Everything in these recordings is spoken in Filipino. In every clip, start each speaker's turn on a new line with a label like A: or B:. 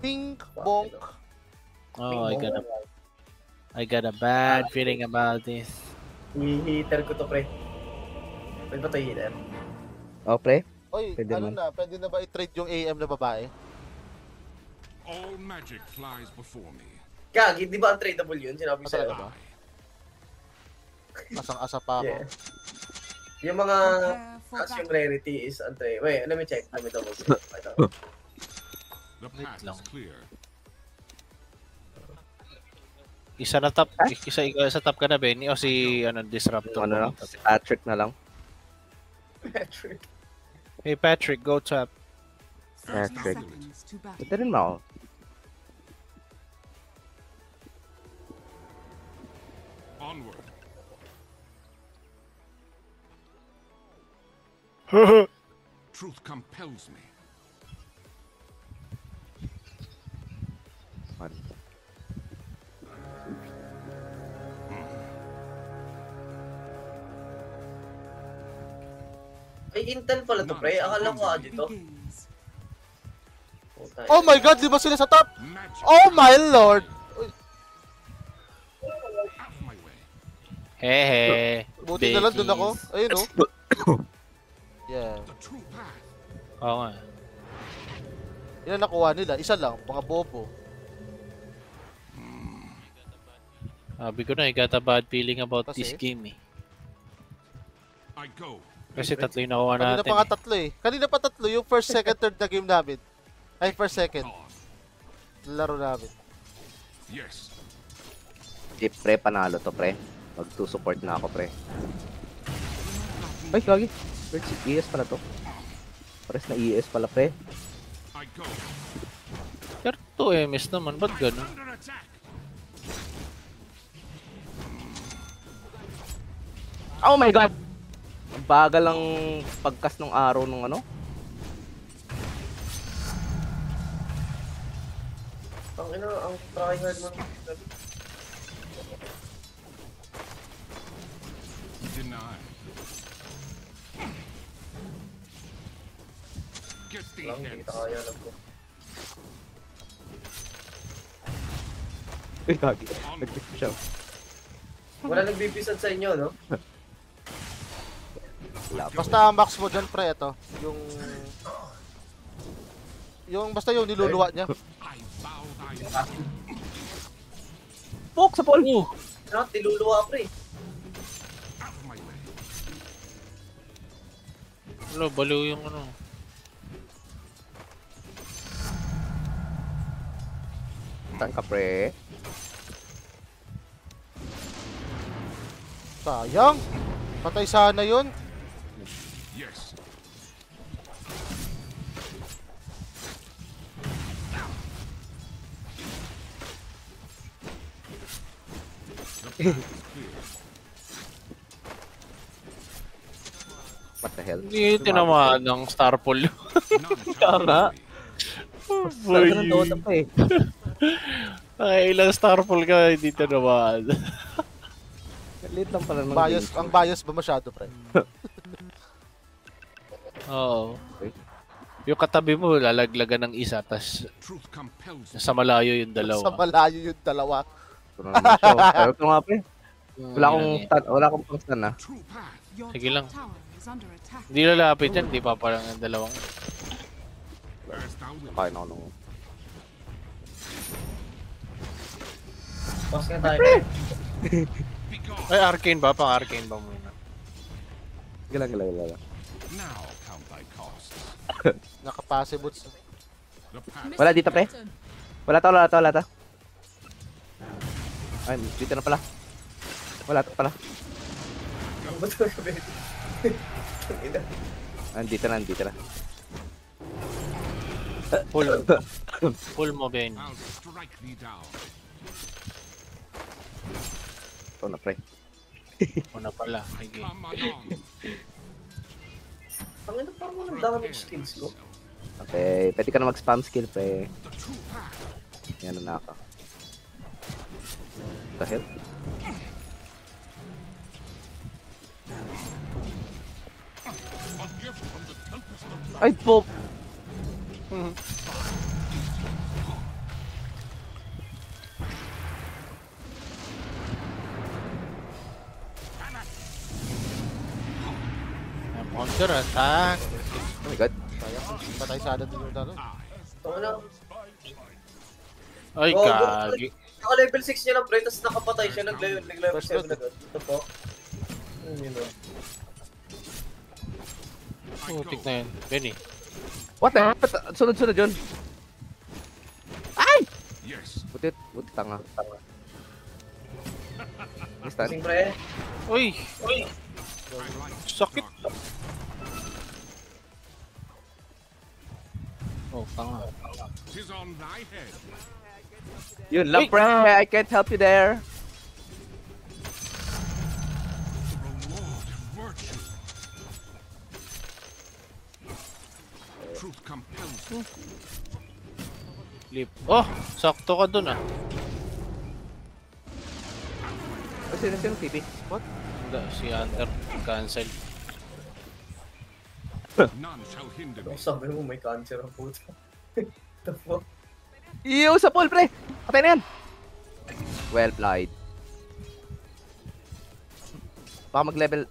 A: Pink bonk.
B: Oh, I got a bad feeling about this.
C: I-heater ko to, pre. Pwede ba to i-heater?
D: Oh, pre?
A: Oy,
D: Pwede
A: ano
D: naman.
A: na, pwede na ba i-trade yung AM na babae?
E: All magic flies before me.
C: Kagi, di ba ang tradable yun? Sinabi ko sa'yo.
A: Talaga ba? Asang-asa pa ako.
C: Yeah. Yung mga as yung rarity is untrade. Wait, let me check. Let me double check.
E: The path is clear.
B: Isa na top, isa top ka na, Benny, o si Disruptor?
D: Ano lang? Si Patrick na lang.
C: Patrick.
B: Hey Patrick, go top.
D: Patrick. Ito rin mo.
E: Onward. Truth compels me.
C: Ay, Intel pala to, pre. Akala ko dito.
A: Oh my god, di ba sila sa top? Oh my lord!
B: Hehe.
A: Buti na lang dun ako. Ayun oh. Yeah.
B: Oo nga.
A: Yan ang nakuha nila. Isa lang, mga bobo.
B: Sabi ko na, I got a bad feeling about this game eh. Kasi tatlo yung nakuha natin.
A: Kanina pa nga tatlo eh. Kanina pa tatlo yung first, second, third na game namin. Ay, first, second. Laro namin.
E: Yes.
D: Jeep, pre, panalo to, pre. Mag-to-support na ako, pre. Ay, kagi. ES pala to. Pares na ES pala, pre.
B: Pero 2 MS naman, ba't ganun?
D: Oh my god! Ang bagal ang pagkas ng araw nung ano.
C: Ang tryhard mo.
E: Deny. Get the
C: Kita kaya lang ko.
D: Ay, kagi. Nag-tip siya.
C: Wala nagbipisad sa inyo, no?
A: Basta max mo dyan, pre, ito. Basta yung niluluwa niya.
D: Poke sa Paul!
C: Niluluwa, pre.
B: Wala, baliw yung ano.
D: Saan ka, pre?
A: Sayang. Patay sana yun.
E: Yes.
D: What the hell?
B: Hindi tinamaan ng Star Pool.
D: Kaya nga.
B: Boy.
D: Saan ang Dota pa eh.
B: Ay, ilang Star Pool ka, hindi tinamaan.
D: Late lang pala ng
A: Ang bias ba masyado, pre?
B: Oo. Yung katabi mo, lalaglagan ng isa, tas sa malayo yung dalawa.
A: Sa malayo yung dalawa.
D: Pero ito nga, pre. Wala akong pang stun, ah.
B: Sige lang. Hindi lalapit yan, di pa parang ang dalawang.
D: Kaya na ako nung...
C: Boss nga tayo.
B: Ay, arcane ba? Pang arcane ba muna?
D: Gila.
E: Now count thy costs.
A: Nakapase boots.
D: Wala dito, pre. Wala to. Ay, dito na pala. Wala to pala.
C: Ba't ko sabi?
D: Dito na.
B: Pull mo, Ben.
E: I'll strike thee down.
D: Ito na, pre.
B: Una pala. Sige.
C: Panginoon, parang walang dami ng skills ko.
D: Okay, pwede ka na mag-spam skill, pre. Yan na ako. What the hell? Ay, pop!
B: Counter attack.
D: Oh my god.
A: Sayang. Patay sana din yung dalo.
C: Ito na.
B: Ay,
C: Oh,
B: gagi.
C: Naka level 6 niya lang, pre, tapos nakapatay siya, nag-level 7 agad. Ito po. Yun o.
B: Putik na yun. Benny.
D: What the heck? Sunod-sunod yun. Ay!
E: Yes.
D: Butit tanga. Instant.
C: Kasing pre.
B: Uy!
E: I like
B: Sakit. Oh, tanga.
E: Tis on thy head.
D: Yun lang,
B: Uy!
D: pre. I can't help you there.
E: Reward virtue. Truth compels me.
B: Lip. Oh! Sakto ka dun ah.
D: Sino TV?
B: What? Hindi, si Hunter. Cancel.
E: None shall hinder me.
C: Sabi mo, may cancer ang puta. The fuck?
D: Iyo sa pool, pre. Patay na yan. Well played. Baka mag-level.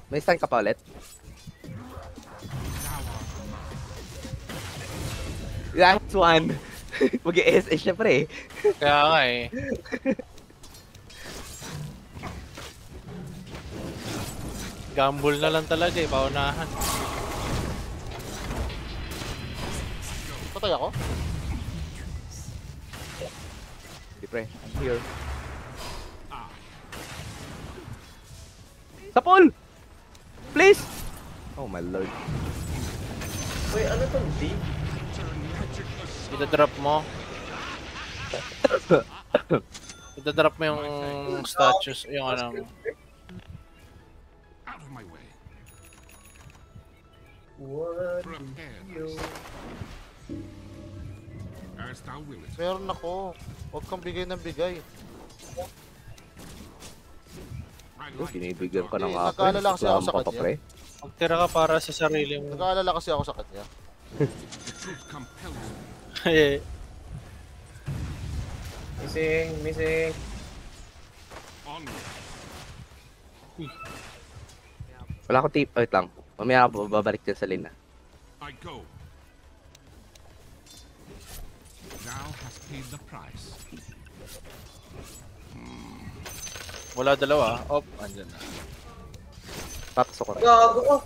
D: May stun ka pa ulit? That's one. Mag-ESS siya, pre.
B: Kaya nga eh. Gamble na lang talaga eh, paunahan.
A: Patay ako?
D: Hindi, pre. I'm here. Sa pool! Please! Oh my lord.
C: Wait, ano tong D?
B: Ita-drop mo. Ita-drop mo yung statues, yung ano.
E: Out of my way.
C: What
E: Prepare
C: you...
E: as thou willest.
A: Meron ako. Huwag kang bigay ng bigay.
E: I
D: Oh,
E: like
D: binibigyan ka ng
A: Eh,
D: ako.
A: nag-aalala kasi ako sa
D: Reklamo ka pa,
A: kanya.
D: pre.
B: Magtira ka para sa sarili mo.
A: Nag-aalala kasi ako sa kanya.
E: the truth compels me.
B: Eh,
C: Missing.
E: Onward.
D: Wala akong tip. Wait lang. Mamaya ako babalik dyan sa lina.
E: I go. Thou hast paid the price.
B: wala dalawa. Oh, andyan na.
D: Papasok ko na.
C: Gago ko.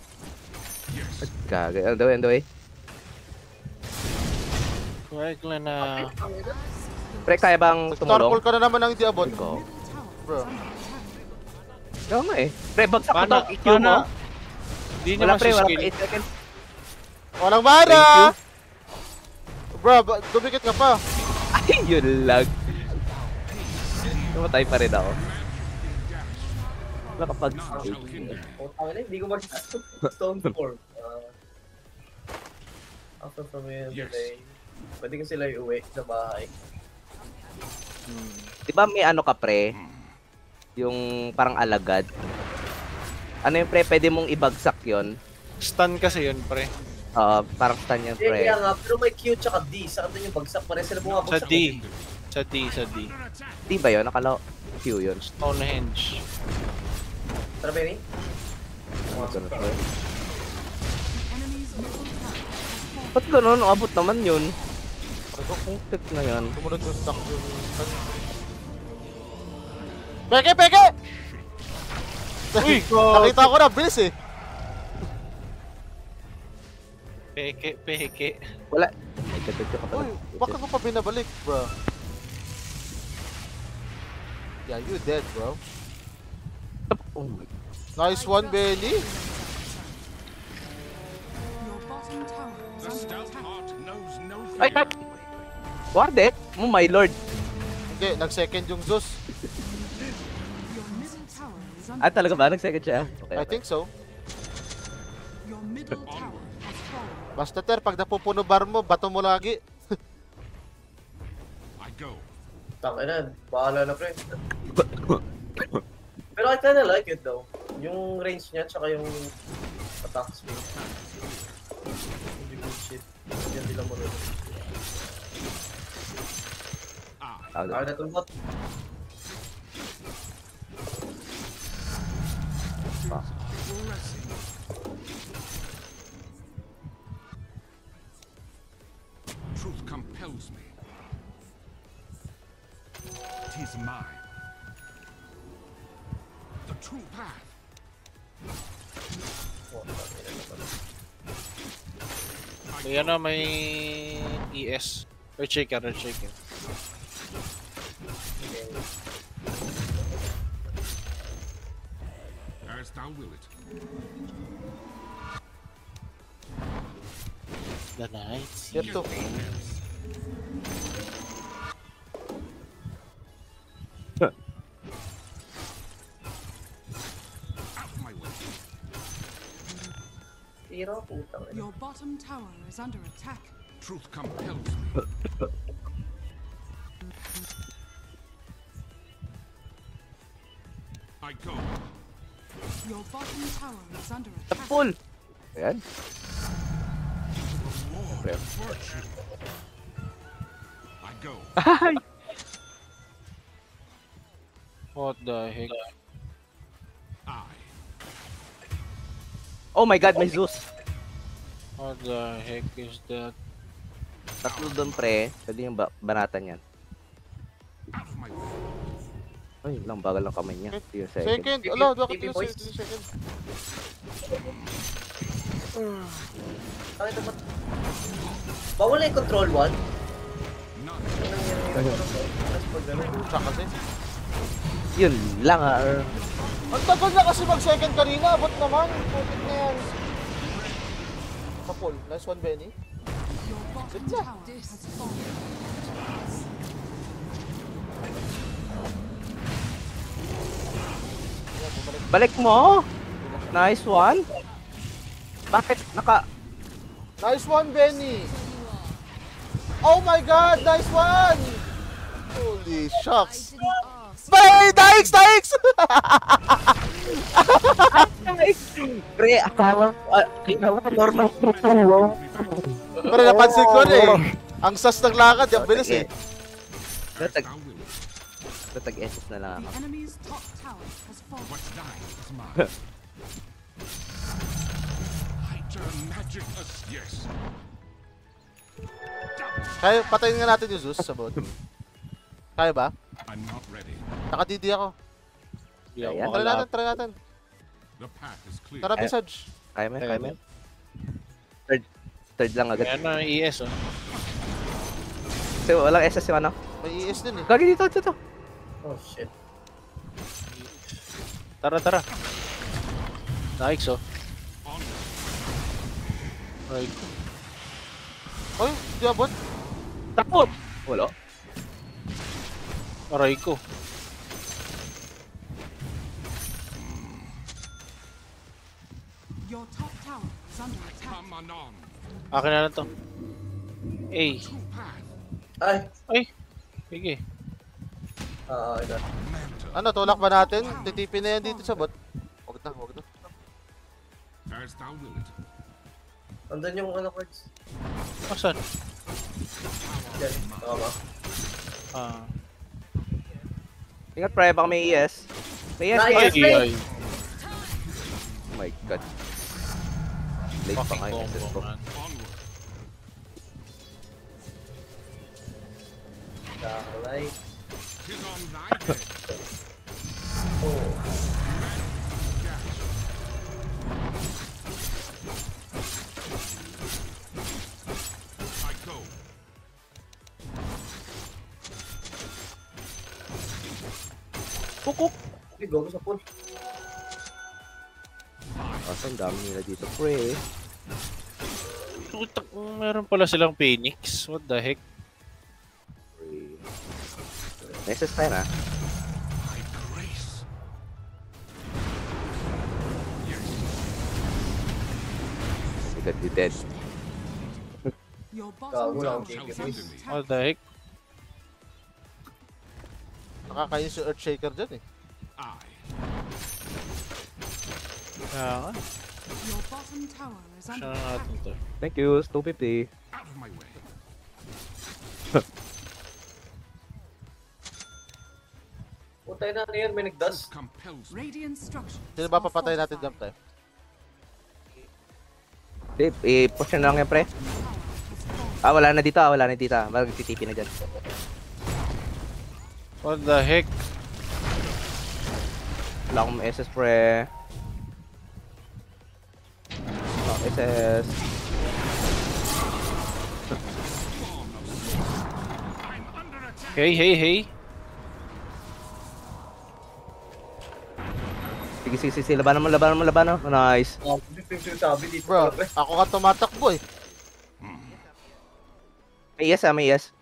E: Yes.
D: Gagay. On the way.
B: Correct lang na.
D: Pre, kaya bang tumulong?
A: Starfall ka na naman ang hindi abot.
D: Go.
A: Bro.
D: Kaya nga eh. Pre, bagsak ko
B: Paano?
D: to. EQ mo.
B: Hindi niya
D: Wala pre, wala pa
B: masiskill.
D: 8 seconds.
A: Walang
D: Thank you.
A: mana! Bro, dumikit ka pa.
D: Ay, yun lang. Namatay pa rin ako. Nakapag...
E: None shall hinder me.
C: Putang ina, hindi ko mag-stone form. After from here
E: Yes.
C: today, pwede ko sila iuwi sa bahay.
D: Di ba may ano ka pre? Yung parang alagad. Ano yung pre, pwede mong ibagsak yon.
B: Stun kasi yun, pre.
D: Parang stun yan
C: Hindi,
D: pre.
C: kaya nga, pero may Q tsaka D. Saan doon yung bagsak? Pare sila
B: Sa
C: bumabagsak.
B: D. Sa D, sa D.
D: Di ba yun? Nakala Q yun.
B: Stonehenge.
C: Tara, Benny.
D: Ba't ganun? Abot naman yun. Kung tip na yan.
A: Tumunod yung stock yung... Peke! Peke!
B: Uy!
A: Nakita ko na, bilis eh.
B: Peke, peke.
D: Wala. May katutyo ka pa.
A: Uy, bakit mo pa binabalik, bro? Yeah, you dead, bro.
D: Oh my.
A: Nice one, Benny.
E: The stout heart knows no
D: Ay,
E: fear.
D: ay! Wardet? Oh my lord.
A: Hindi, nag-second yung Zeus.
D: Ah, talaga ba? Nag-second siya? Okay,
A: I
D: okay.
A: think so.
E: Onward.
A: Basta ter, pag napupuno bar mo, bato mo lagi.
E: I go.
C: Tangin na, bahala na, pre. Pero I kinda like it though. Yung range niya, tsaka yung attack speed. Hindi lang marunong. Ako na itong bot.
E: Truth compels me. Tis mine. The true path.
B: May ano, may ES. Earthshaker.
E: As thou will it.
B: The Knights.
A: Tier 2.
E: Out of my way.
C: Hero, putang ina.
E: Your bottom tower is under attack. Truth compels me. I go. Your bottom tower is under attack.
D: Full! Ayan.
E: Lord of virtue. I go.
D: Ay!
B: What the heck?
E: I.
D: Oh my god, may Zeus.
B: What the heck is that?
D: Tatlo doon pre. Pwede yung banatan yan.
E: Out of my way.
D: Ay, lang bagal ng kamay niya. Yung second.
A: Second. Ala, bakit
C: TP
A: yung
C: boys.
A: second?
C: Bakit ba? Bawal yung control 1?
E: None.
A: Siya kasi.
D: Yun lang ah.
A: Ang tagal na kasi mag-second kanina. Abot naman. Putik na yan. Kapul. Nice one, Benny.
E: Your bottom tower has fallen.
D: Balik mo! Nice one! Bakit naka...
A: Nice one, Benny. Oh my God. Nice one. Holy shucks. Bye! Daix!
D: Pre, akala ko normal pro.
A: Pero napansin ko na eh. Ang sas ng lakad. Yung bilis eh.
D: Natag... Natag-SS na lang
E: The
D: ako.
E: enemy's top tower has fallen. What's thine is mine. I turn magic as yes.
A: Kaya patayin nga natin yung Zeus sa bot. Kaya ba?
E: I'm not ready.
A: Naka-DD ako.
B: Di ako
D: Ayan.
B: makalap.
A: Try natin.
E: The path is clear.
A: Tara, message.
D: Kaya mo, kaya mo. Third lang agad.
B: Ayan na, ES oh.
D: Kasi walang SS yung ano.
A: May ES din eh.
D: Gagi dito.
C: Oh shit.
B: Tara. Nikes oh. Right.
A: Oy, di abot.
D: Takot! Wala.
B: Aray ko.
E: Your top tower is under attack. Come anon.
B: Akin na lang to. Ay.
E: True path.
C: Ay!
B: Ay. Sige.
C: Ito.
E: Mantle.
A: Ano, tulak ba natin? Titipin na yan dito sa bot. Huwag na.
E: As thou will it.
C: Andun yung ano cards.
B: Asan?
C: Yan. Tama.
B: Ah.
D: Ingat pre, baka may ES. May ES,
C: Nice.
D: may ES.
C: Yes,
B: Ay.
D: Oh my god. Late pa
B: Fucking
D: nga yung SS
B: combo
D: ko.
B: man.
E: Onward.
C: Alright.
E: Tis on thy head.
C: Oh.
E: I go.
D: Kukuk!
C: Okay, go sa pool.
D: Kaso ang dami nila dito pre.
B: Putak, meron pala silang Phoenix. What the heck?
D: Next is tayo na.
E: By grace. Yes.
D: You got you dead.
E: Your
C: Gago
E: bottom
C: lang,
E: tower
C: King
E: is
C: Boys.
E: under attack.
B: What the heck?
A: Nakakainis yung Earthshaker dyan eh.
E: I.
B: Kaya nga.
E: Your bottom tower is
B: Siya
E: under
B: na
E: attack.
B: natin to.
D: Thank you, 250.
E: Out of
F: my way.
C: Putay na, ano yan, may nagdas.
F: Compels me.
E: Radiant structures.
A: Sino ba
E: are
A: papatay natin
E: fortified.
A: dyan, pre?
D: Dave, i-push na lang yan, pre. Wala na dito, wala na dito. Mag-TTP na dyan.
B: What the heck?
D: Wala akong SS, pre. SS.
B: Hey, hey, hey.
D: Sige. Labanan mo. Nice.
C: Different yung sabi dito.
A: Bro,
C: pre.
A: ako ka tumatakbo eh.
D: May ES may ES.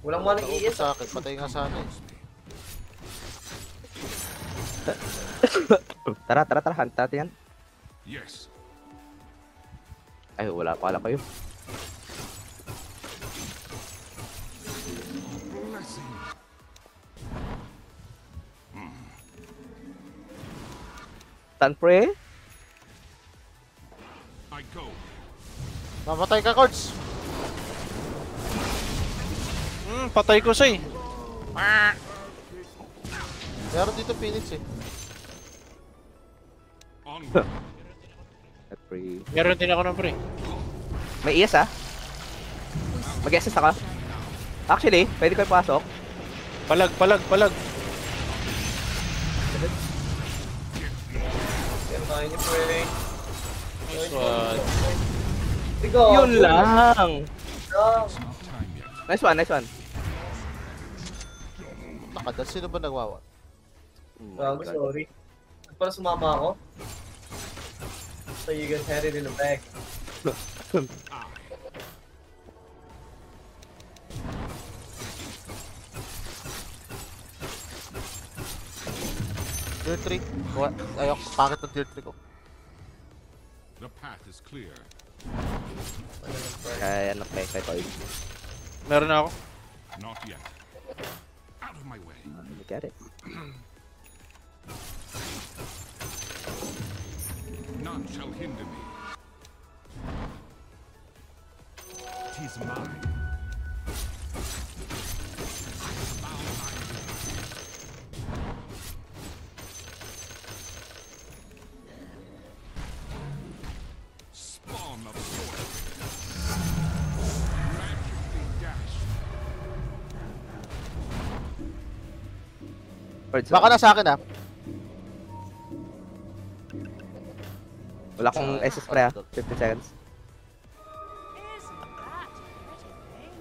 C: Walang manang
A: Naupo
C: iis.
A: sa akin, patay nga sana eh.
D: Tara, hunt natin yan.
F: Yes.
D: Ay, wala pala kayo.
F: Blessing.
D: Tan, pre.
F: I go.
A: Mamatay ka, Cords!
B: Patay ko siya eh.
A: Meron dito Phoenix eh.
F: Onward.
D: Pre.
B: Meron din ako ng pre.
D: May ES Mag-SS ako. Actually, pwede ko ipasok.
B: Palag.
C: Yan tayo niyo, pre.
B: Nice one.
C: Tigo.
D: Yun lang.
F: It's not time yet.
D: Nice one.
A: Nakadal, sino ba nagwawa?
C: Gago, sorry. Ba't pala sumama ako? So you get headed in the back.
A: Tier 3. Ayok, pangit ng tier 3 ko.
F: The path is clear.
D: Kaya ano kay Toy.
B: Meron ako.
F: Not yet. Out of my way.
D: Look at it.
F: None shall hinder me. Tis mine. Spawn of soil. Magically dashed.
A: Baka na sa akin ah.
D: Wala akong SS pre 50 seconds.
E: Isn't that pretty?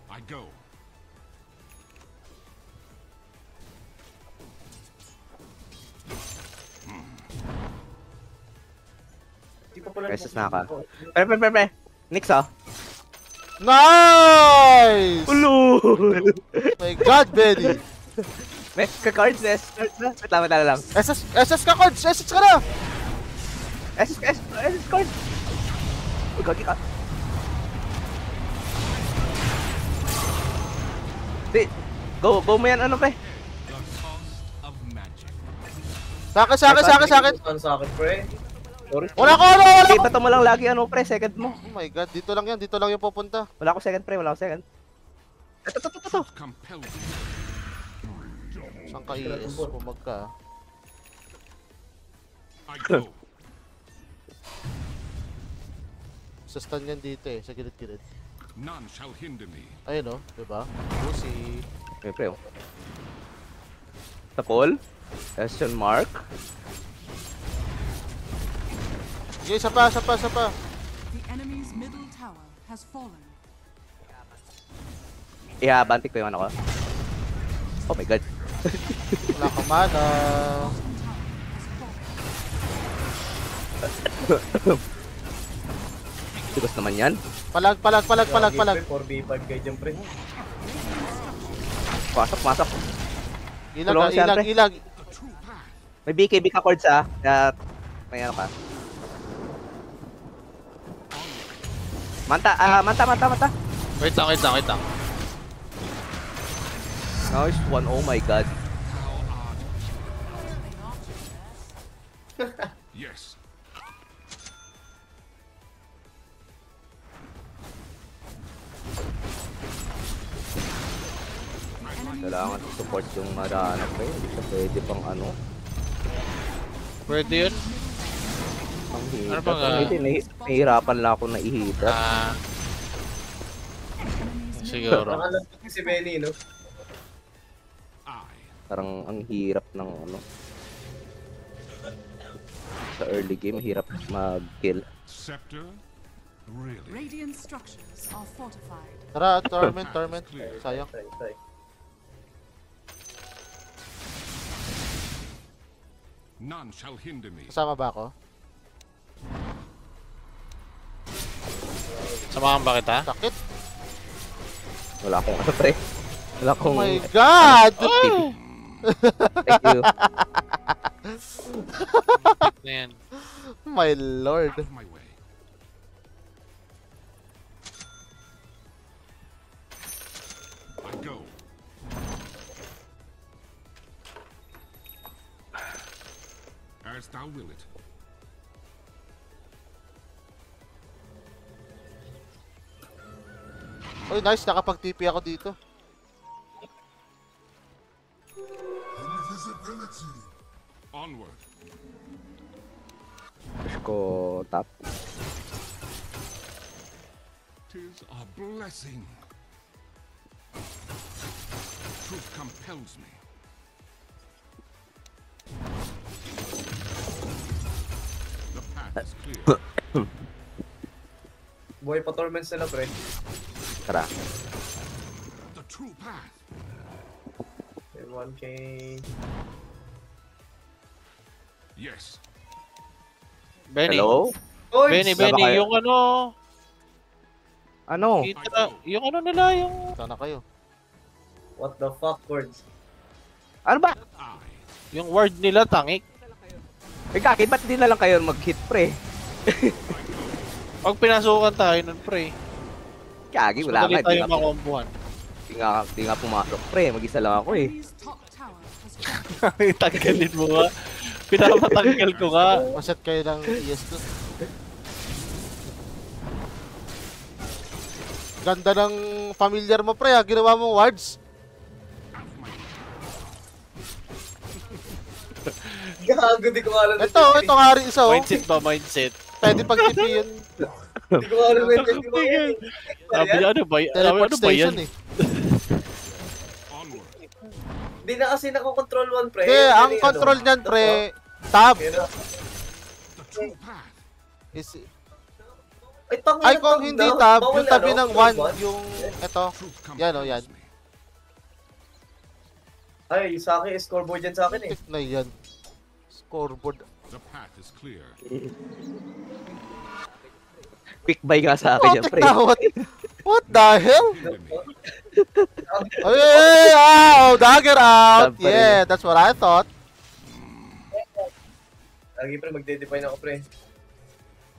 F: I go.
C: Di pa pala
D: SS na ako. Pre. Nix
A: Nice!
D: Ulul!
A: My God, Benny!
D: May cards S. Wait lang.
A: SS ka, Cords! SS ka na!
D: SS cards. Uy, gagi ka. Go mo yan ano pre.
F: The cost of magic.
A: Sa akin!
C: Saan sa akin, pre? Sorry.
A: Wala ko!
D: Okay, bato mo lang lagi ano pre, second mo.
A: Oh my God, dito lang yung pupunta.
D: Wala ako second pre, Ito.
F: Truth compels me.
A: Saan ka ES? Pumag ka.
F: I go.
A: Sa stun yan dito eh, sa gilid-gilid.
F: None shall hinder me.
A: Ayun oh, diba? Lucy.
D: Okay, pre. Tapol? Question mark?
A: Sige, isa pa.
E: The enemy's middle tower has fallen.
D: Ihabantik ko yung ano ko. Oh my god.
A: Wala kang mana.
D: Tigas naman yan.
A: Palag.
C: 4v5 kayo dyan, pre.
D: Masok.
A: Ilag.
F: The true path.
D: May BKB ka chords Kaya may ano ka. Manta.
B: Wait lang.
D: Nice one, oh my god.
F: Yes.
D: Kailangan support yung Mariana pre. Hindi siya pwede pang ano.
B: Pwede yun?
D: Ang
B: Ano
D: hirap.
B: bang,
D: Hindi, nahihirapan lang ako na ihita.
B: Siguro.
C: Nakalapit si Benny, no?
F: I.
D: Parang ang hirap ng ano. Sa early game, hirap mag-kill.
F: Scepter? Really?
E: Radiant structures are fortified.
A: Tara, torment. Sayang.
C: Try.
F: None shall hinder me.
A: Kasama ba ako?
B: Samahan ba kita?
A: Sakit.
D: Wala akong ano pre. Wala
A: Oh
D: akong...
A: my God!
D: Thank you.
B: Na yan.
A: My lord.
F: Out of my way. I go. As thou will it.
A: Uy, nice. Nakapag-TP ako dito.
F: Onward.
D: Push ko top.
F: Tis a blessing. Truth compels me. The path is clear.
C: Buhay pa torments nila, pre.
D: Tara.
F: The true path.
C: 1K.
F: Yes.
B: Benny.
D: Hello?
C: Oy!
B: Benny,
D: Saba kayo?
B: yung ano,
D: Ano?
B: yung ano nila, yung...
A: Sana kayo.
C: What the fuck, Cords?
D: Ano ba?
F: I.
B: Yung word nila, tangik.
D: Eh kaki, ba't di na lang kayo mag-hit pre?
B: Pag pinasukan tayo nun, pre.
D: Kagi, wala
B: Madali
D: ka.
B: tayo makombuhan.
D: Di nga pumasok pre. Mag-isa lang ako eh.
E: Enemy's top tower has fallen.
B: Tanggalin mo nga. Pinapatanggal ko nga.
A: Maset kayo ng ES doon. Ganda ng familiar mo, pre. Ginawa mong wards.
C: Gago, di ko alam.
A: Ito nga rin isa, oh.
B: Mindset ba, mindset?
A: Pwede pag-TP yun.
C: Di ko alam yung hindi mo yan.
B: Sabi niya, ano ba yan?
A: Teleport
B: Ano ba yan?
A: station, eh.
F: Onward.
C: Di na kasi nako-control one, pre.
A: Hindi, ang
C: Yan,
A: control
C: ano,
A: niyan, pre, tab.
C: Pero,
F: The true path.
A: Is,
C: ay, tangin
A: ay,
C: na
A: kung
C: tong
A: hindi
C: down.
A: tab,
C: Bawal
A: yung tabi
C: ano,
A: ng
C: control
A: 1,
C: one.
A: yung, ito.
F: Truth
A: Yan, oh,
F: compels
A: yan.
F: me.
C: Ay, sa akin, scoreboard yan sa akin eh.
A: Tik na yan. Scoreboard.
F: The path is clear.
D: Quick buy nga sa akin yan
A: Putik
D: pre.
A: na, what the hell?
F: Hinder me.
A: Ay, oh, dagger out.
D: Tab pa rin.
A: Yeah, that's what I thought.
C: Lagi pre, magde-define ako pre.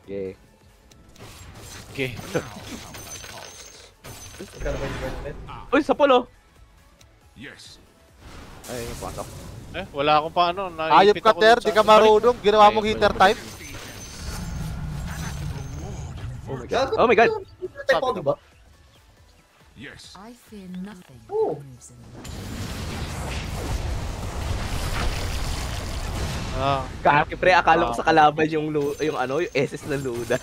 D: Okay.
B: Okay.
F: Now come thy costs.
C: Magkano ba yung defense?
D: Uy, sa polo!
F: Yes.
D: Ay, pasok.
B: Eh, wala akong pa ano.
A: Ayop
B: naipit
A: ka,
B: ako
A: Ter.
B: dun
A: Di
B: sa-
A: ka marunong. Ginawa mong
B: Balik,
A: hitter type.
D: Oh my god.
C: Gago,
D: Oh my god!
C: type ako, diba?
F: Yes.
E: I fear nothing
C: Oh.
E: that moves in the
B: Ah,
D: Kaki pre, akala ko sa kalaban yung ano, yung SS na Luna.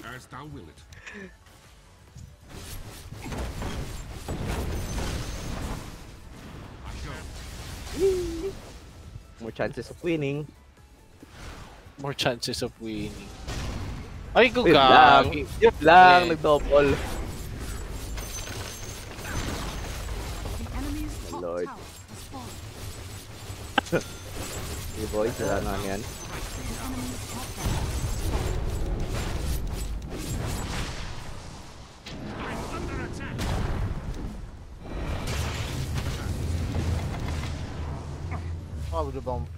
F: As thou will it. I go.
D: More chances of winning.
B: more chances of winning. Ay,
D: Yun lang.
B: gugagi.
D: Yun lang,
B: Eh.
D: nag-double.
E: The enemy's top
D: Lord.
E: tower has fallen.
D: Hey boys, wala na yan.
E: The enemy's top tower has fallen.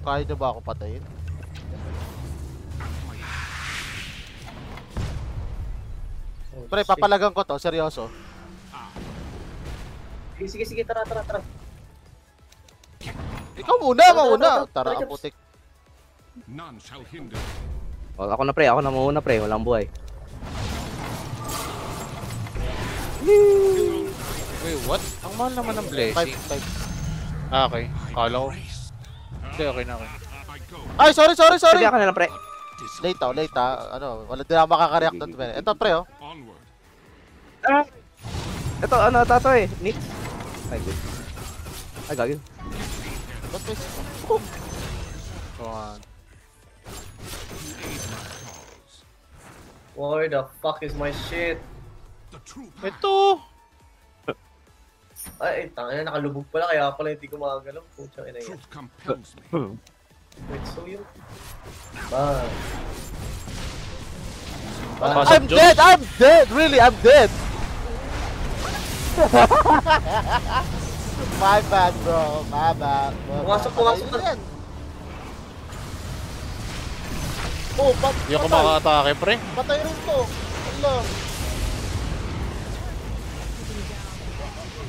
A: Kaya niyo ba ako patayin?
C: Oh,
A: Pre,
C: shit.
A: papalagan ko to. Seryoso.
C: Sige, tara.
A: Ikaw muna, mauna. Tara, ang putik.
F: None shall hinder me.
D: Oh, ako na pre, ako na muna pre, walang buhay.
B: Wait, what? Ang Mahal naman ng
A: 5,
B: blessing.
A: 5.
B: Ah, okay. Kala ko. Hindi, okay na okay.
F: I go.
A: Ay, sorry.
D: Sabihan ka na lang, pre.
A: Late Ano, wala din ako makaka-react doon. Ito, pre, oh.
F: Onward.
D: Ito, ano, tato eh. Nick. Ay, good. Ay, gagawin.
A: Ba't may...
B: One.
C: Where the fuck is my shit?
F: The true
B: Ito!
C: Ay, tangina, nakalubog pala, kaya pala hindi ko makagalaw. Putsang ina yan.
F: truth compels me.
C: Wait, so yun? Bye.
B: Pasok,
A: I'm
B: Jones.
A: dead! I'm dead! Really, I'm dead! My bad, bro. My bad.
C: Pumasok.
A: Ayun yan. Oh,
B: Hindi ako makakatake, pre.
A: patay rin to. Allah.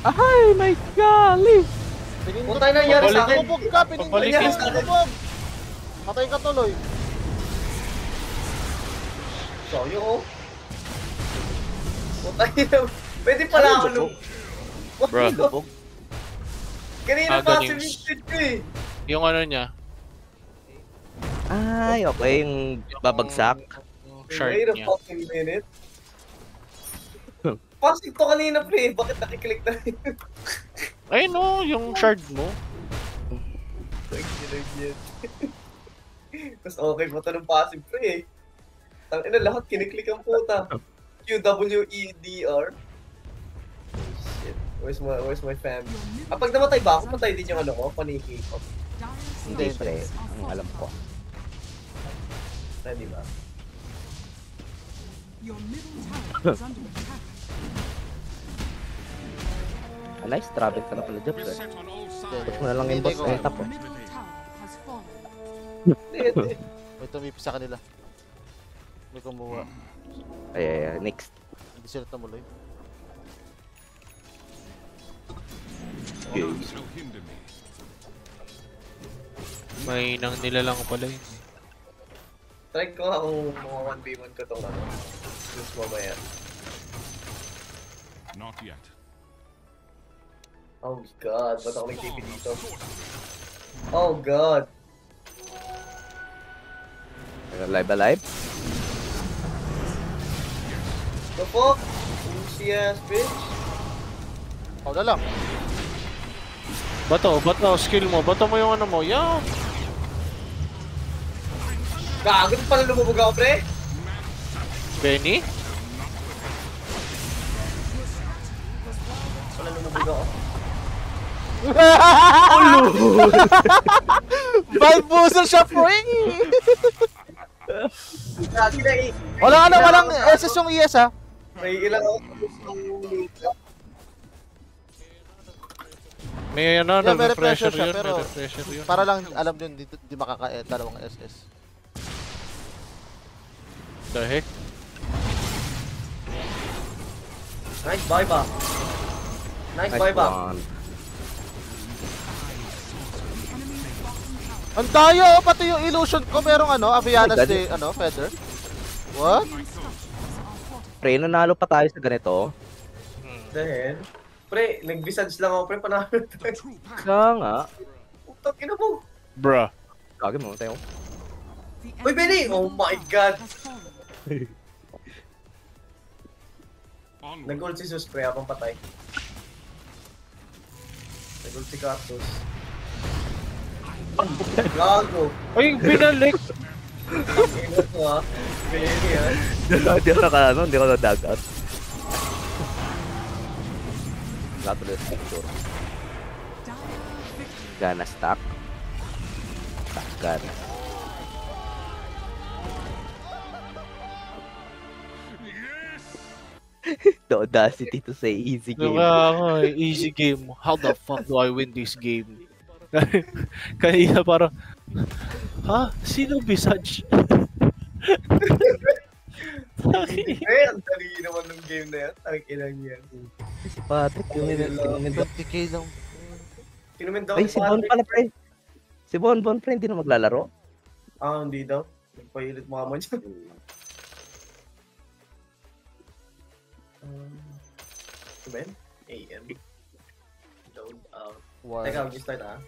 D: Ay, my golly!
C: Puta na nangyari sa akin.
A: Pinubog ka,
B: Pabalikin.
A: pinubog. Patay ka tuloy.
C: So, yun oh. Puta na. Pwede pala ako nung...
B: Bro.
C: Kanina
B: Ah,
C: pa
B: galing.
C: si Mr. ko eh.
B: Yung ano niya,
D: Ay, okay, yung babagsak.
B: shard
C: Wait a
B: niya.
C: fucking minute. Passing to kanina pre, bakit nakiklik na rin?
B: Ayun no, yung shard mo.
C: Tapos okay pa ito ng passive pre eh. Tangina lahat kiniklik ang puta. QWEDR. Shit. Where's my family? Pag namatay ba ako, matay din yung ano ko, paniki ko.
D: Hindi, pre. Ang alam ko.
C: Di ba?
E: Your middle tower is under attack.
D: Nice, travel ka na pala dyan, pre.
F: Beset on all
D: Push
F: sides.
D: mo na lang yung boss, ay tap.
E: Your middle tower has fallen.
C: Hindi.
A: May tumipis sa kanila. May kumuha.
D: Ay, next.
A: Hindi sila tumuloy.
F: None shall hinder me.
B: May nang nilalang pala yun.
C: Try ko nga kung mga 1v1 ko itong ano. Just mamaya.
F: Not yet.
C: Oh god, ba't ako nag-TP dito? Oh god.
D: Alive?
C: The fuck? Easy ass bitch.
A: Ako na lang.
B: Bato, skill mo. Bato mo yung ano mo. Yan!
C: Gago pala lumubog ako pre.
B: Benny?
C: Pala lumubog ako.
A: Vibe booster siya, pre!
C: Gagi na eh.
A: Walang SS yung ES, ha?
C: May ilang ako.
B: May ano,
A: Yeah, may
B: pressure
A: refresher siya,
B: yun.
A: pero
B: May refresher yun.
A: para lang alam nyo, di dalawang SS.
B: The heck?
C: Nice buyback. Nice buyback.
D: one.
A: Ang dayo, oh, pati yung illusion ko, merong ano, Avianas de, ano, feather. What?
D: Pre, nanalo pa tayo sa ganito.
C: Then, pre, nag-visage lang ako pre, panalo tayo.
D: Kaya nga.
C: Putang ina mo.
B: Bruh.
D: Kagin mo tayo.
E: The
C: Uy, Benny!
E: enemy's
C: Oh
E: middle
C: my
E: tower
C: God!
E: has fallen.
F: Onward.
C: Nag-ult si Sus pre, habang patay. Nag-ult si Cactus. Gago!
B: Ay, binalik!
C: Ino ko ha. Ganyan yan.
D: Hindi ako hindi ako nadagat. Lato na picture.
E: Dire victory.
D: Gana stack. Stack gana. The audacity to say easy game.
B: Easy game. How the fuck do I win this game? Kanina parang, ha? Sino Visage?
C: Eh, ang dali naman ng game na yan. Ang ilang yan.
D: Si Patrick, yung
A: 20k lang.
C: Kinumin daw
D: Ay,
C: ni
D: si Bon
C: Patrick.
D: pala, pre. Si Bon pre, hindi na maglalaro.
C: Ah, hindi daw. Nagpahilit mama niya. Ano ba yun? AM. load.
A: War.
C: Teka, mag-start ah.